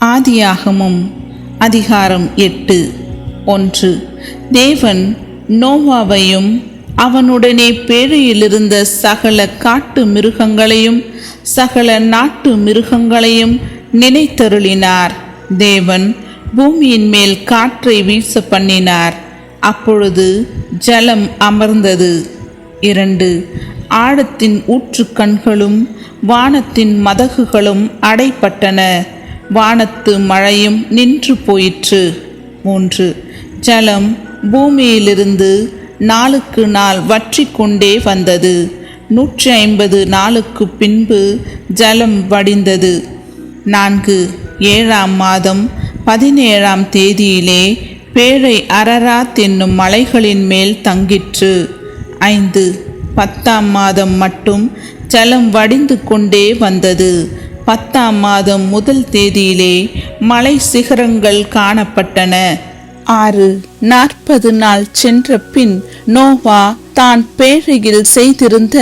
ஆதியாகமம் அதிகாரம் 8:1. தேவன் நோவாவையும் அவனுடனே பேழையிலிருந்த சகல காட்டு மிருகங்களையும் சகல நாட்டு மிருகங்களையும் நினைத்தருளினார். தேவன் பூமியின் மேல் காற்றை வீச பண்ணினார். அப்பொழுது ஜலம் அமர்ந்தது. 2. ஆழத்தின் ஊற்றுக்கண்களும் வானத்தின் மதகுகளும் அடைப்பட்டன. வானத்து மழையும் நின்று போயிற்று. 3. ஜலம் பூமியிலிருந்து நாளுக்கு நாள் வற்றி கொண்டே வந்தது. 150 நாளுக்கு பின்பு ஜலம் வடிந்தது. 4. 7ஆம் மாதம் 17ஆம் தேதியிலே பேழை அரராத் என்னும் மலைகளின் மேல் தங்கிற்று. 5. 10ஆம் மாதம் மட்டும் ஜலம் வடிந்து கொண்டே வந்தது. 10ஆம் மாதம் 1 தேதியிலே மலை சிகரங்கள் காணப்பட்டன. 6. 40 நாள் சென்ற பின் நோவா தான் பேழையில் செய்திருந்த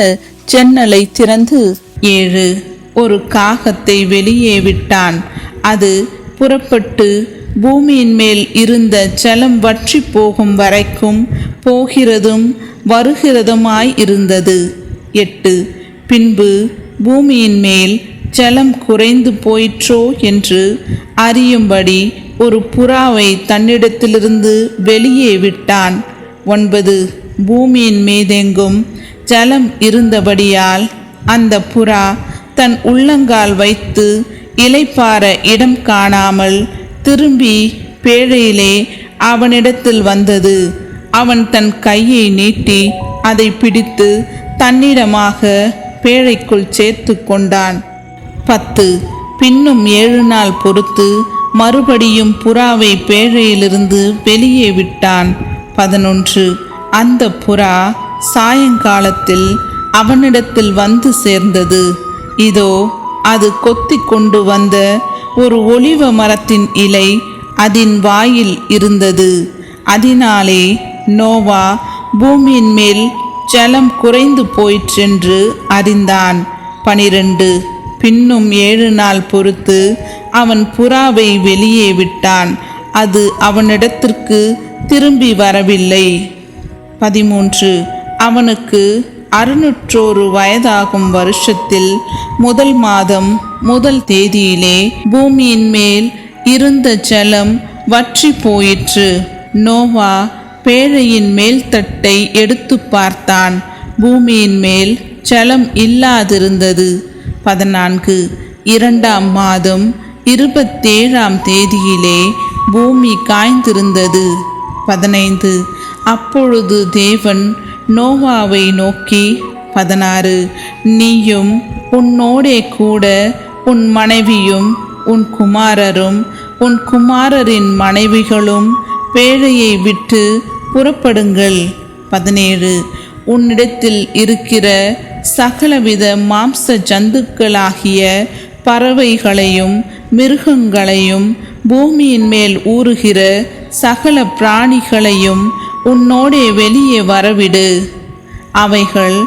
ஜன்னலை திறந்து 7. ஒரு காகத்தை வெளியே விட்டான். அது புறப்பட்டு பூமியின் மேல் இருந்த ஜலம் வற்றி போகும் வரைக்கும் போகிறதும் வருகிறதுமாய் இருந்தது. 8. பின்பு பூமியின் மேல் ஜலம் குறைந்து போயிற்றோ என்று அறியும்படி ஒரு புறாவை தன்னிடத்திலிருந்து வெளியே விட்டான். 9. பூமியின் மீதெங்கும் ஜலம் இருந்தபடியால் அந்த புறா தன் உள்ளங்கால் வைத்து இளைப்பாற இடம் காணாமல் திரும்பி பேழையிலே அவனிடத்தில் வந்தது. அவன் தன் கையை நீட்டி அதை பிடித்து தன்னிடமாக பேழைக்குள் சேர்த்து கொண்டான். 10. பின்னும் 7 நாள் பொறுத்து மறுபடியும் புறாவை பேழையிலிருந்து வெளியே விட்டான். 11. அந்த புறா சாயங்காலத்தில் அவனிடத்தில் வந்து சேர்ந்தது. இதோ அது கொத்தி கொண்டு வந்த ஒரு ஒலிவ மரத்தின் இலை அதன் வாயில் இருந்தது. அதனாலே நோவா பூமியின் மேல் ஜலம் குறைந்து போயிற்றென்று அறிந்தான். 12. பின்னும் 7 நாள் பொறுத்து அவன் புறாவை வெளியே விட்டான். அது அவனிடத்திற்கு திரும்பி வரவில்லை. 13. அவனுக்கு 601 வயதாகும் வருஷத்தில் 1 மாதம் 1 தேதியிலே பூமியின் மேல் இருந்த ஜலம் வற்றி போயிற்று. நோவா பேழையின் மேல் தட்டை எடுத்து பார்த்தான். பூமியின் மேல் ஜலம் இல்லாதிருந்தது. 14. 2ஆம் மாதம் 27ஆம் தேதியிலே பூமி காய்ந்திருந்தது. 15. அப்பொழுது தேவன் நோவாவை நோக்கி 16. நீயும் உன்னோடே கூட உன் மனைவியும் உன் குமாரரும் உன் குமாரரின் மனைவிகளும் பேழையை விட்டு புறப்படுங்கள். 17. உன்னிடத்தில் இருக்கிற சகலவித மாம்ச ஜந்துக்களாகிய பறவைகளையும் மிருகங்களையும் பூமியின் மேல் ஊறுகிற சகல பிராணிகளையும் உன்னோடே வெளியே வரவிடு. அவைகள்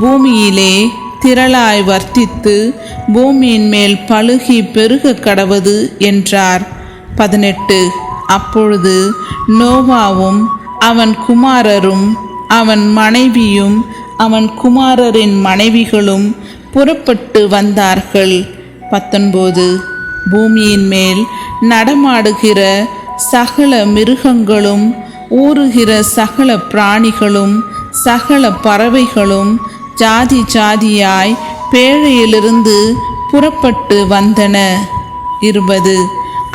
பூமியிலே திரளாய் வர்த்தித்து பூமியின் மேல் பலுகி பெருக கடவது என்றார். 18. அப்பொழுது நோவாவும் அவன் குமாரரும் அவன் மனைவியும் அவன் குமாரரின் மனைவிகளும் புறப்பட்டு வந்தார்கள். 19. பூமியின் மேல் நடமாடுகிற சகல மிருகங்களும் ஊறுகிற சகல பிராணிகளும் சகல பறவைகளும் ஜாதி ஜாதியாய் பேழையிலிருந்து புறப்பட்டு வந்தன. 20.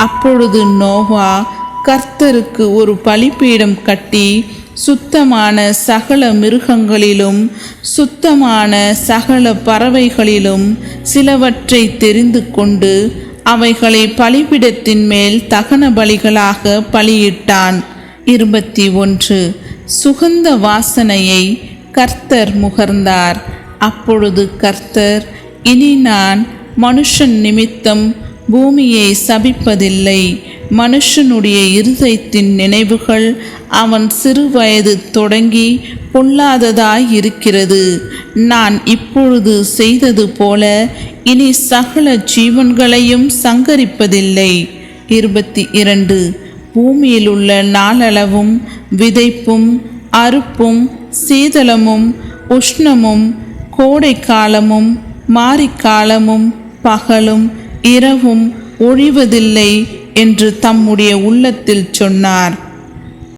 அப்பொழுது நோவா கர்த்தருக்கு ஒரு பலிபீடம் கட்டி சுத்தமான சகல மிருகங்களிலும் சுத்தமான சகல பறவைகளிலும் சிலவற்றை தெரிந்து கொண்டு அவைகளை பலிபீடத்தின் மேல் தகன பலிகளாக பலியிட்டான். 21. சுகந்த வாசனையை கர்த்தர் முகர்ந்தார். அப்பொழுது கர்த்தர், இனி நான் மனுஷன் நிமித்தம் பூமியை சபிப்பதில்லை. மனுஷனுடைய இருதயத்தின் நினைவுகள் அவன் சிறு வயது தொடங்கி பொல்லாததாய் இருக்கிறது. நான் இப்பொழுது செய்தது போல இனி சகல ஜீவன்களையும் சங்கரிப்பதில்லை. 22 பூமியில் உள்ள நாளளவும் விதைப்பும் அறுப்பும் சீதளமும் உஷ்ணமும் கோடைக்காலமும் மாரிக்காலமும் பகலும் இரவும் ஒழிவதில்லை என்று தம்முடைய உள்ளத்தில் சொன்னார்.